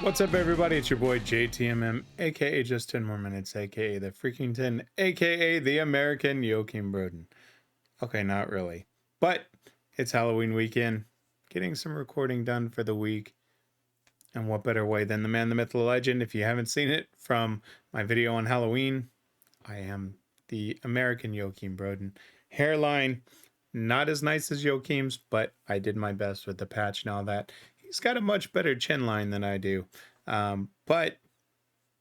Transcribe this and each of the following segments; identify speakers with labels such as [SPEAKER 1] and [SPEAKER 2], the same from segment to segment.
[SPEAKER 1] What's up, everybody? It's your boy JTMM, aka Just 10 More Minutes, aka the Freaking 10, aka the American Joakim Broden. Okay, not really, but it's Halloween weekend. Getting some recording done for the week. And what better way than the man, the myth, the legend? If you haven't seen it from my video on Halloween, I am the American Joakim Broden. Hairline, not as nice as Joakim's, but I did my best with the patch and all that. He's got a much better chin line than I do. But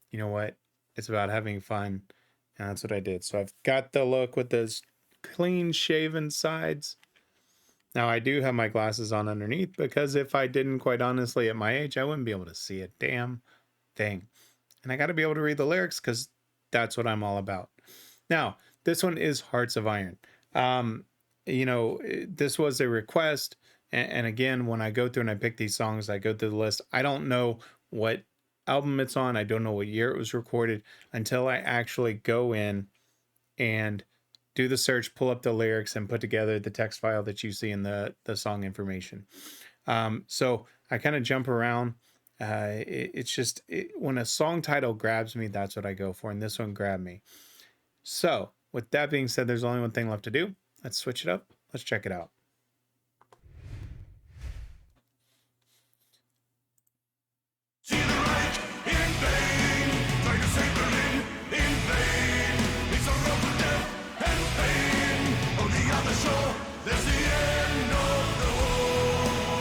[SPEAKER 1] you know what? It's about having fun. And that's what I did. So I've got the look with those clean shaven sides. Now I do have my glasses on underneath because if I didn't, quite honestly, at my age, I wouldn't be able to see a damn thing. And I got to be able to read the lyrics because that's what I'm all about. Now, this one is Hearts of Iron. This was a request. And again, when I go through and I pick these songs, I go through the list. I don't know what album it's on. I don't know what year it was recorded until I actually go in and do the search, pull up the lyrics, and put together the text file that you see in the song information. So I kind of jump around. When a song title grabs me, that's what I go for. And this one grabbed me. So with that being said, there's only one thing left to do. Let's switch it up. Let's check it out.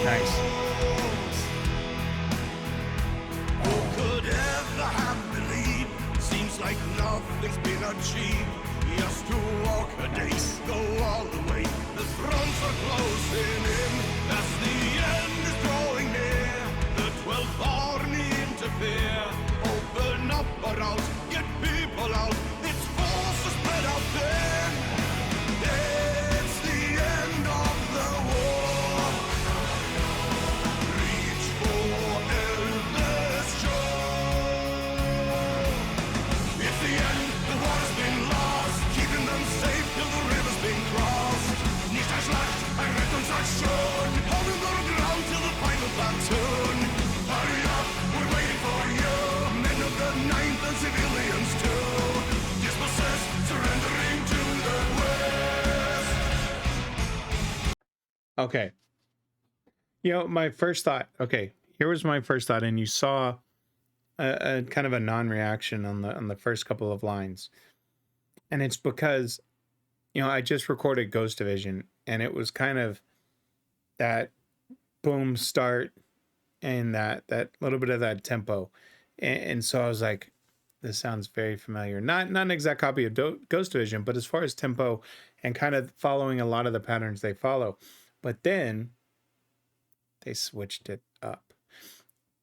[SPEAKER 1] Nice.
[SPEAKER 2] Who could ever have believed? Seems like nothing's been achieved. Just to walk a day, go all the way. The thrones are closing in as the end is drawing near. The 12th army interfere. Open up a route, get people out. It's forces spread out there. It's the end of the war. Reach for eldest shore. It's the end, the war has been lost. Keeping them safe till the river's been crossed. Nicht ein Schlag, ein Rettungsaktion. Holding the ground till the final platoon. Hurry up, we're waiting for you. Men of the 9th and civilians too. Dispossessed, surrendering to the west.
[SPEAKER 1] Okay. My first thought, here was my first thought, and you saw a kind of a non-reaction on the first couple of lines. And it's because, I just recorded Ghost Division, and it was kind of that boom start and that little bit of that tempo. And so I was like, this sounds very familiar. Not an exact copy of Ghost Division, but as far as tempo and kind of following a lot of the patterns they follow. But then they switched it up.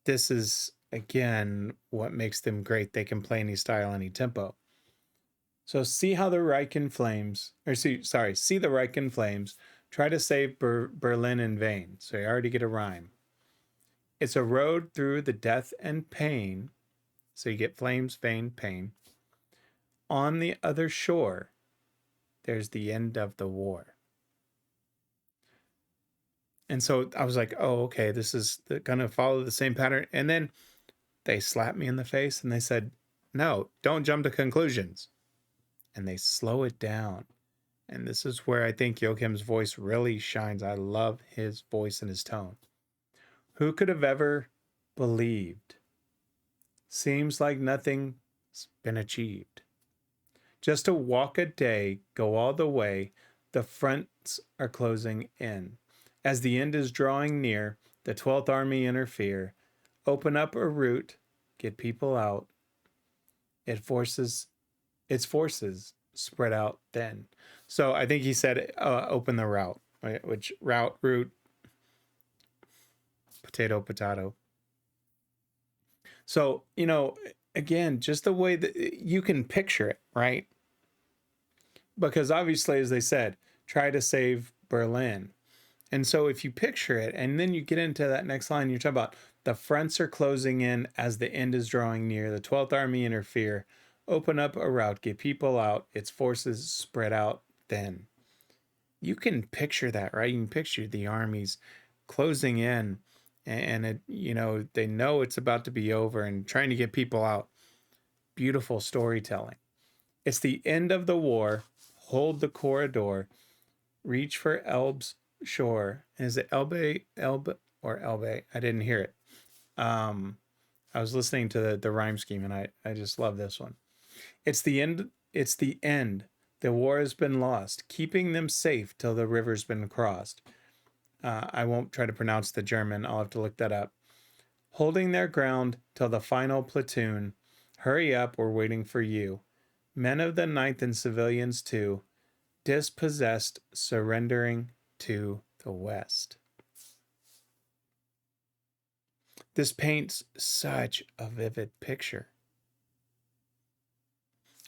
[SPEAKER 1] This is, again, what makes them great. They can play any style, any tempo. So see the Freakin flames, try to save Berlin in vain. So you already get a rhyme. It's a road through the death and pain. So you get flames, vain, pain. On the other shore, there's the end of the war. And so I was like, oh, okay, this is going to follow the same pattern. And then they slapped me in the face and they said, no, don't jump to conclusions. And they slow it down. And this is where I think Joakim's voice really shines. I love his voice and his tone. Who could have ever believed? Seems like nothing's been achieved. Just to walk a day, go all the way, the fronts are closing in. As the end is drawing near, the 12th Army interfere. Open up a route, get people out. Its forces spread out then. So I think he said open the route, right? Which route, potato. So, again, just the way that you can picture it, right? Because obviously, as they said, try to save Berlin. And so if you picture it, and then you get into that next line, you're talking about the fronts are closing in as the end is drawing near. The 12th Army interfere. Open up a route, get people out. Its forces spread out then. You can picture that, right? You can picture the armies closing in and it, they know it's about to be over and trying to get people out. Beautiful storytelling. It's the end of the war. Hold the corridor. Reach for Elbe's shore. Is it Elbe or Elbe? I didn't hear it. I was listening to the rhyme scheme, and I just love this one. It's the end. It's the end. The war has been lost, keeping them safe till the river's been crossed. I won't try to pronounce the German. I'll have to look that up. Holding their ground till the final platoon. Hurry up, we're waiting for you. Men of the ninth and civilians too. Dispossessed, surrendering to the West. This paints such a vivid picture.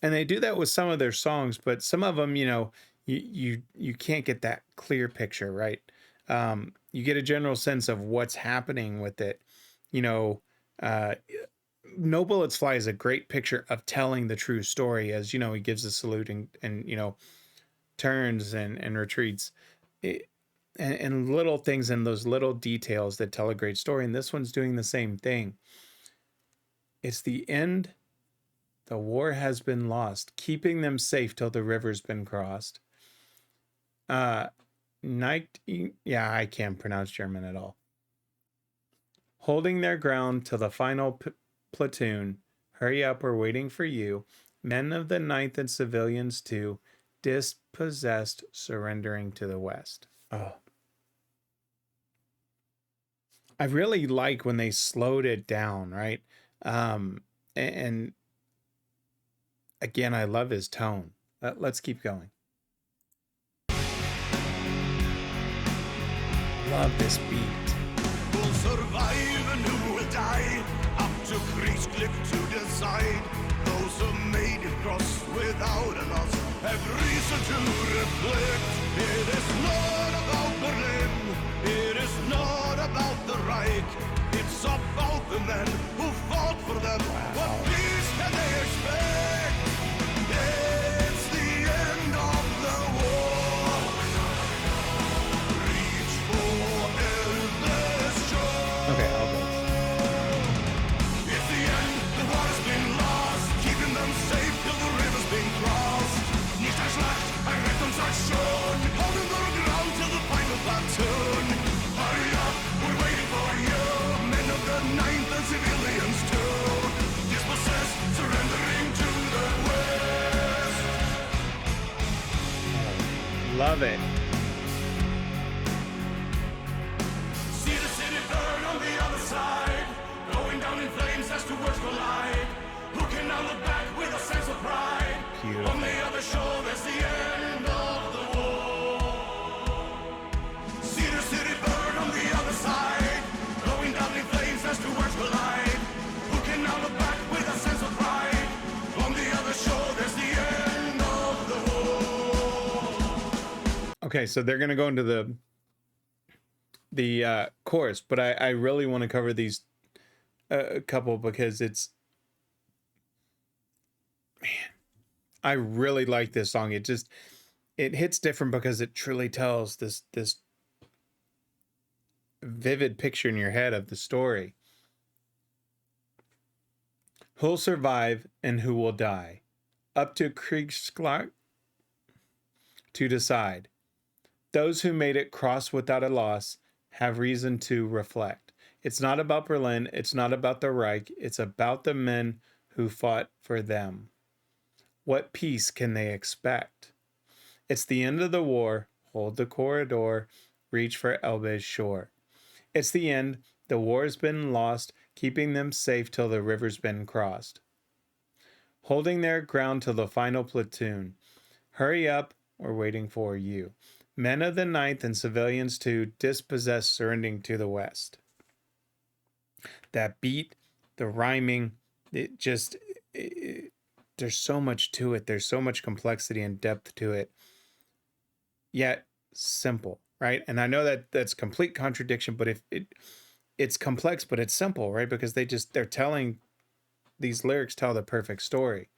[SPEAKER 1] And they do that with some of their songs, but some of them, you can't get that clear picture, right? You get a general sense of what's happening with it. No Bullets Fly is a great picture of telling the true story, as he gives a salute and turns and retreats. And little things and those little details that tell a great story. And this one's doing the same thing. It's the end. The war has been lost, keeping them safe till the river's been crossed. I can't pronounce German at all. Holding their ground till the final platoon. Hurry up, we're waiting for you. Men of the ninth and civilians too. Dispossessed, surrendering to the West. Oh. I really like when they slowed it down, right? And again, I love his tone. Let's keep going. Love this beat.
[SPEAKER 2] Who'll survive and who will die? Up to krigsklipp to decide. Those who made it cross without a loss have reason to reflect. It is not about Berlin. It is not about the Reich. It's about the men who fought for them. Wow. What peace can they expect? It's the end of the war. Reach for Elvis shore.
[SPEAKER 1] Okay, I'll go.
[SPEAKER 2] It's the end, the war has been lost, keeping them safe till the river's been crossed. Nicht ein Schlacht, ein Rettungsaktion, holding their ground till the final platoon. Hurry up, we're waiting for you. Men of the ninth and civilians too. Dispossessed, surrendering to the West.
[SPEAKER 1] Love it.
[SPEAKER 2] See the city burn on the other side, going down in flames as two worlds collide. Who can now look back with a sense of pride?
[SPEAKER 1] Beautiful.
[SPEAKER 2] On the other shore, there's the end of the war. See the city burn on the other side, going down in flames as two worlds collide. Who can now look back with a sense of pride? On the other shore, there's the end of the war.
[SPEAKER 1] Okay, so they're gonna go into the chorus, but I really want to cover these couple because it's, man, I really like this song. It hits different because it truly tells this vivid picture in your head of the story. Who'll survive and who will die? Up to Kriegsglatt to decide. Those who made it cross without a loss have reason to reflect. It's not about Berlin. It's not about the Reich. It's about the men who fought for them. What peace can they expect? It's the end of the war. Hold the corridor. Reach for Elbe's shore. It's the end. The war's been lost, keeping them safe till the river's been crossed. Holding their ground till the final platoon. Hurry up, we're waiting for you. Men of the ninth and civilians too, dispossessed, surrendering to the West. That beat, the rhyming, there's so much to it. There's so much complexity and depth to it. Yet simple, right? And I know that that's complete contradiction, but it's complex, but it's simple, right? Because they're telling, these lyrics tell the perfect story.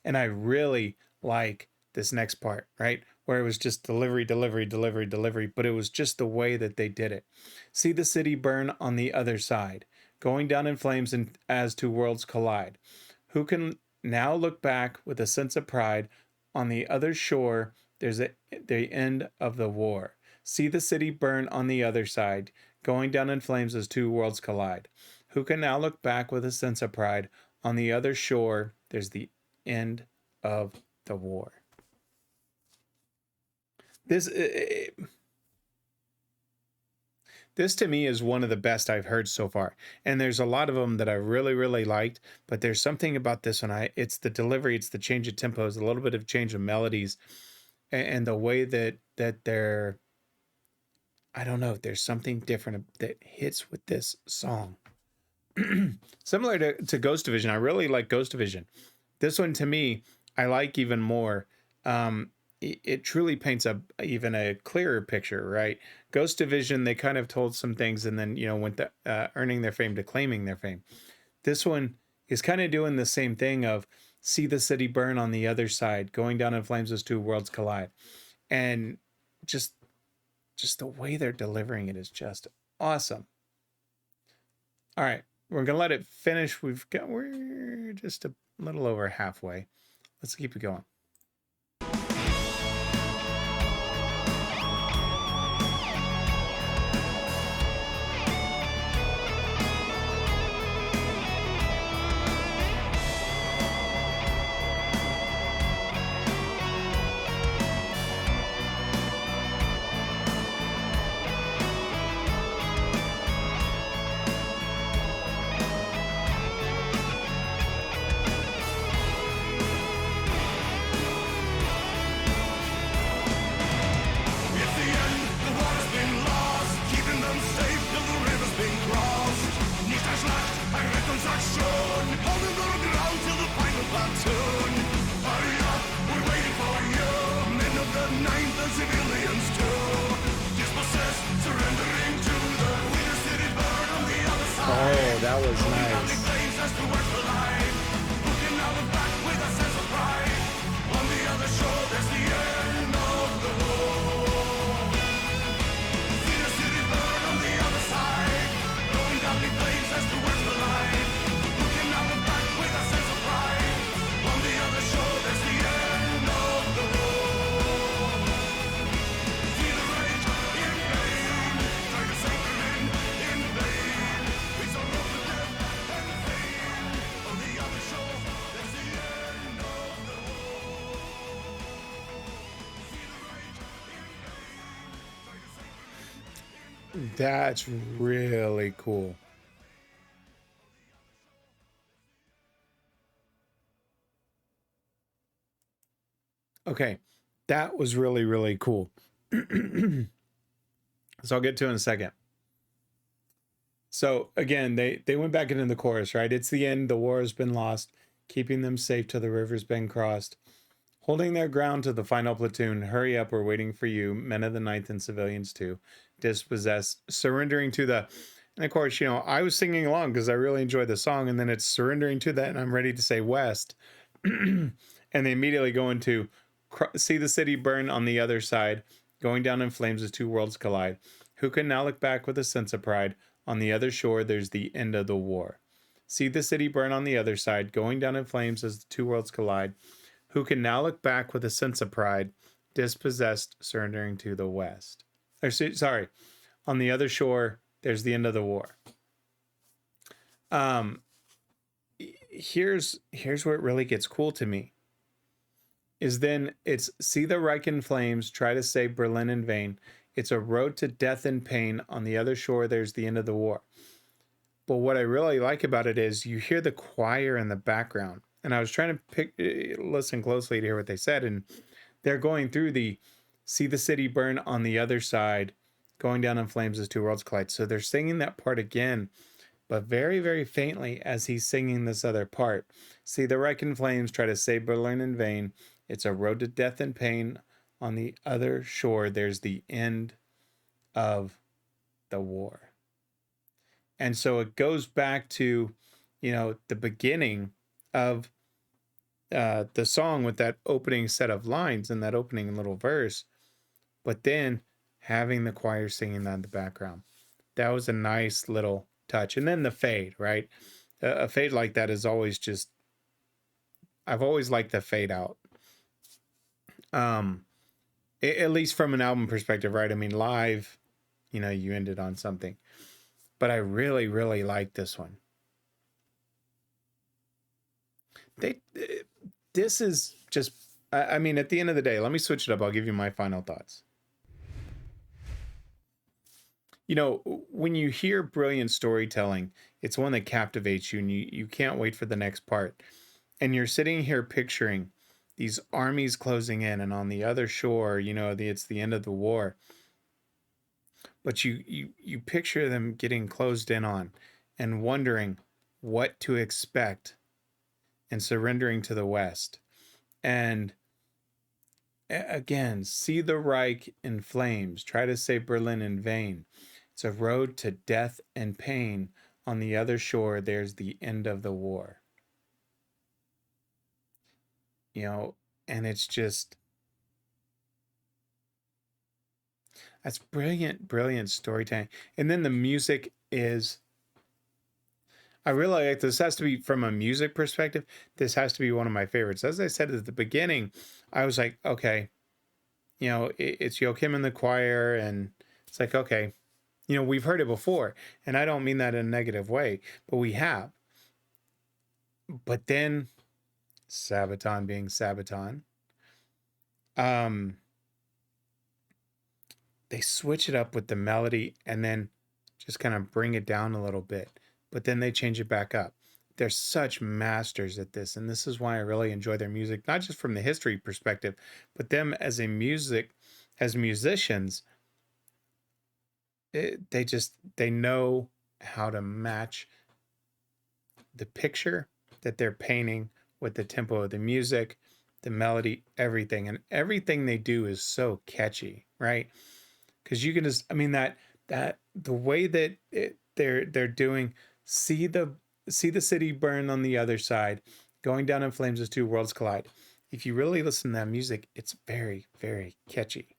[SPEAKER 1] And I really like this next part, right? Where it was just delivery, delivery, delivery, delivery, but it was just the way that they did it. See the city burn on the other side, going down in flames and as two worlds collide. Who can now look back with a sense of pride? On the other shore, there's the end of the war. See the city burn on the other side, going down in flames as two worlds collide. Who can now look back with a sense of pride? On the other shore, there's the end of the war. This this to me is one of the best I've heard so far, and there's a lot of them that I really liked. But there's something about this one. It's the delivery, it's the change of tempos, a little bit of change of melodies, and the way that they're. I don't know. There's something different that hits with this song. Similar to Ghost Division, I really like Ghost Division. This one to me, I like even more. It truly paints even a clearer picture, right? Ghost Division, they kind of told some things and then, went to earning their fame to claiming their fame. This one is kind of doing the same thing of see the city burn on the other side, going down in flames as two worlds collide. And just the way they're delivering it is just awesome. All right, we're gonna let it finish. We're just a little over halfway. Let's keep it going. Oh, that was nice. That's really cool. Okay, that was really cool. So I'll get to it in a second. So again, they went back into the chorus, right? It's the end. The war has been lost, keeping them safe till the river's been crossed. Holding their ground to the final platoon. Hurry up, we're waiting for you. Men of the ninth and civilians too. Dispossessed, surrendering to the. And of course, I was singing along because I really enjoyed the song, and then it's surrendering to that, and I'm ready to say West. And they immediately go into see the city burn on the other side, going down in flames as two worlds collide. Who can now look back with a sense of pride? On the other shore, there's the end of the war. See the city burn on the other side, going down in flames as the two worlds collide. Who can now look back with a sense of pride, dispossessed, surrendering to the West. Or, sorry, on the other shore, there's the end of the war. Here's where it really gets cool to me. Is then it's see the Reich in flames, try to save Berlin in vain. It's a road to death and pain. On the other shore, there's the end of the war. But what I really like about it is you hear the choir in the background. And I was trying to listen closely to hear what they said. And they're going through the see the city burn on the other side, going down in flames as two worlds collide. So they're singing that part again, but very faintly as he's singing this other part. See the Reich in flames, try to save Berlin in vain. It's a road to death and pain. On the other shore, there's the end of the war. And so it goes back to, the beginning of the song with that opening set of lines and that opening little verse, but then having the choir singing that in the background. That was a nice little touch. And then the fade, right? A fade like that is always just, I've always liked the fade out. At least from an album perspective, right? I mean, live, you know, you ended on something. But I really, really like this one. This is just, I mean, at the end of the day, let me switch it up. I'll give you my final thoughts. You know, when you hear brilliant storytelling, it's one that captivates you and you can't wait for the next part. And you're sitting here picturing these armies closing in, and on the other shore, you know, it's the end of the war. But you picture them getting closed in on and wondering what to expect and surrendering to the West. And again, see the Reich in flames, try to save Berlin in vain. It's a road to death and pain. On the other shore, there's the end of the war. You know, and it's just, that's brilliant, brilliant storytelling. And then the music is, I really like this. Has to be, from a music perspective, this has to be one of my favorites. As I said at the beginning, I was like, okay, you know, it's Joakim in the choir, and it's like, okay, you know, we've heard it before, and I don't mean that in a negative way, but we have. But then Sabaton being Sabaton, they switch it up with the melody and then just kind of bring it down a little bit, but then they change it back up. They're such masters at this, and this is why I really enjoy their music, not just from the history perspective, but them as as musicians. They know how to match the picture that they're painting with the tempo of the music, the melody, everything. And everything they do is so catchy, right? Because you can just, I mean, that the way that they're doing, see the city burn on the other side, going down in flames as two worlds collide. If you really listen to that music, it's very, very catchy.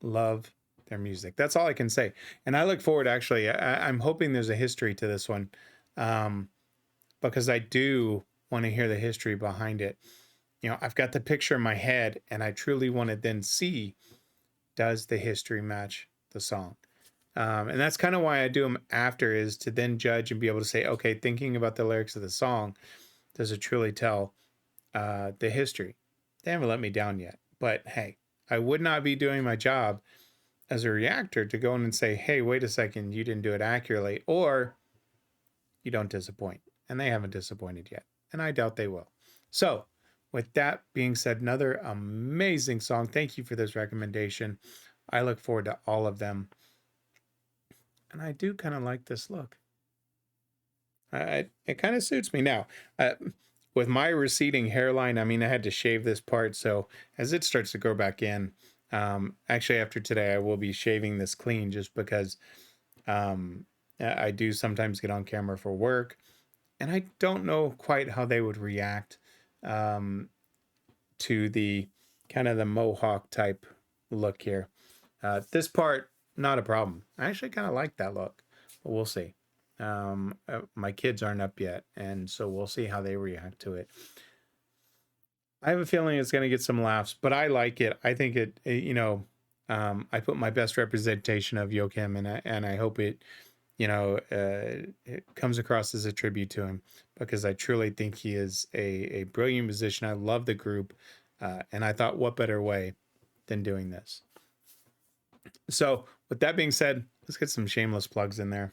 [SPEAKER 1] Love their music. That's all I can say. And I look forward, actually, I'm hoping there's a history to this one, because I do want to hear the history behind it. You know, I've got the picture in my head, and I truly want to then see, does the history match the song? And that's kind of why I do them after, is to then judge and be able to say, okay, thinking about the lyrics of the song, does it truly tell the history? They haven't let me down yet, but hey, I would not be doing my job as a reactor to go in and say, hey, wait a second, you didn't do it accurately, or you don't disappoint. And they haven't disappointed yet, and I doubt they will. So with that being said, another amazing song. Thank you for this recommendation. I look forward to all of them. And I do kind of like this look. It kind of suits me now. With my receding hairline, I mean, I had to shave this part. So as it starts to grow back in, actually after today, I will be shaving this clean, just because I do sometimes get on camera for work, and I don't know quite how they would react to the kind of the mohawk type look here. This part, not a problem. I actually kind of like that look, but we'll see. My kids aren't up yet, and so we'll see how they react to it. I have a feeling it's going to get some laughs, but I like it. I think you know, I put my best representation of Joakim, and I hope it, you know, it comes across as a tribute to him, because I truly think he is a brilliant musician. I love the group, and I thought, what better way than doing this? So with that being said, let's get some shameless plugs in there.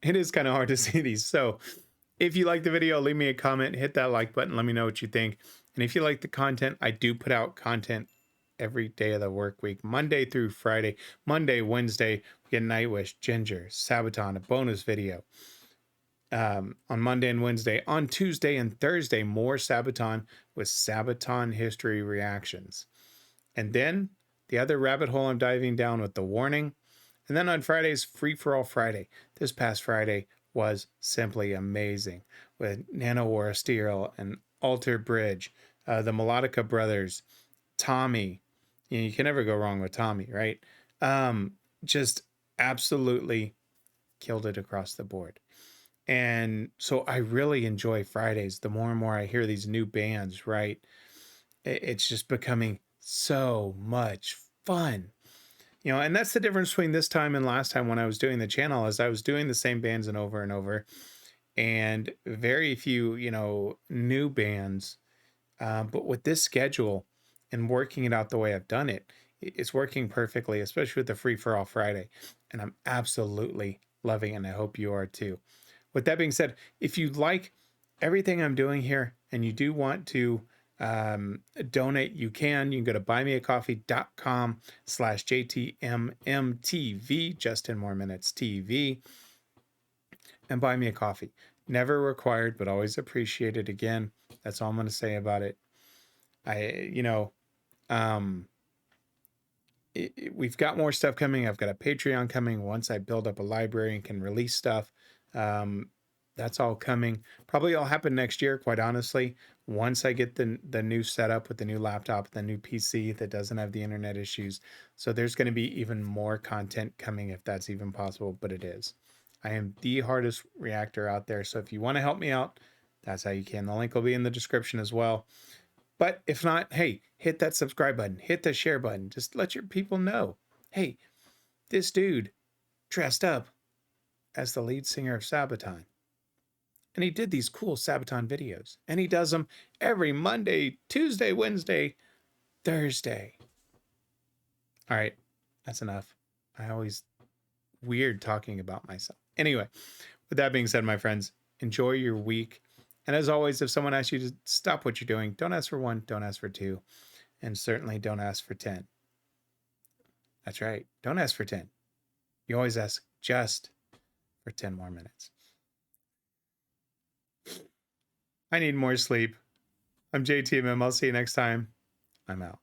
[SPEAKER 1] It is kind of hard to see these. So if you like the video, leave me a comment, hit that like button, let me know what you think. And if you like the content, I do put out content every day of the work week, Monday through Friday. Monday, Wednesday, we get Nightwish, Ginger, Sabaton, a bonus video. On Monday and Wednesday. On Tuesday and Thursday, more Sabaton with Sabaton history reactions. And then the other rabbit hole I'm diving down with the warning. And then on Fridays, Free for All Friday. This past Friday was simply amazing with Nano War Steel and Alter Bridge, the Melodica Brothers, Tommy. You can never go wrong with Tommy, right? Just absolutely killed it across the board. And so I really enjoy Fridays. The more and more I hear these new bands, right? It's just becoming so much fun. And that's the difference between this time and last time when I was doing the channel, is I was doing the same bands and over, and very few, new bands. But with this schedule and working it out the way I've done it, it's working perfectly, especially with the Free for All Friday. And I'm absolutely loving it, and I hope you are too. With that being said, if you like everything I'm doing here and you do want to donate, you can go to buymeacoffee.com/JTMMTV, JustTenMoreMinutesTV, and buy me a coffee. Never required, but always appreciated. Again, that's all I'm going to say about it. We've got more stuff coming. I've got a Patreon coming once I build up a library and can release stuff. That's all coming. Probably all happen next year, quite honestly. Once I get the new setup with the new laptop, the new PC that doesn't have the internet issues. So there's going to be even more content coming, if that's even possible, but it is. I am the hardest reactor out there. So if you want to help me out, that's how you can. The link will be in the description as well. But if not, hey, hit that subscribe button, hit the share button. Just let your people know, hey, this dude dressed up as the lead singer of Sabaton. And he did these cool Sabaton videos. And he does them every Monday, Tuesday, Wednesday, Thursday. All right, that's enough. I always weird talking about myself. Anyway, with that being said, my friends, enjoy your week. And as always, if someone asks you to stop what you're doing, don't ask for 1, don't ask for 2, and certainly don't ask for 10. That's right. Don't ask for 10. You always ask just for 10 more minutes. I need more sleep. I'm JTMM. I'll see you next time. I'm out.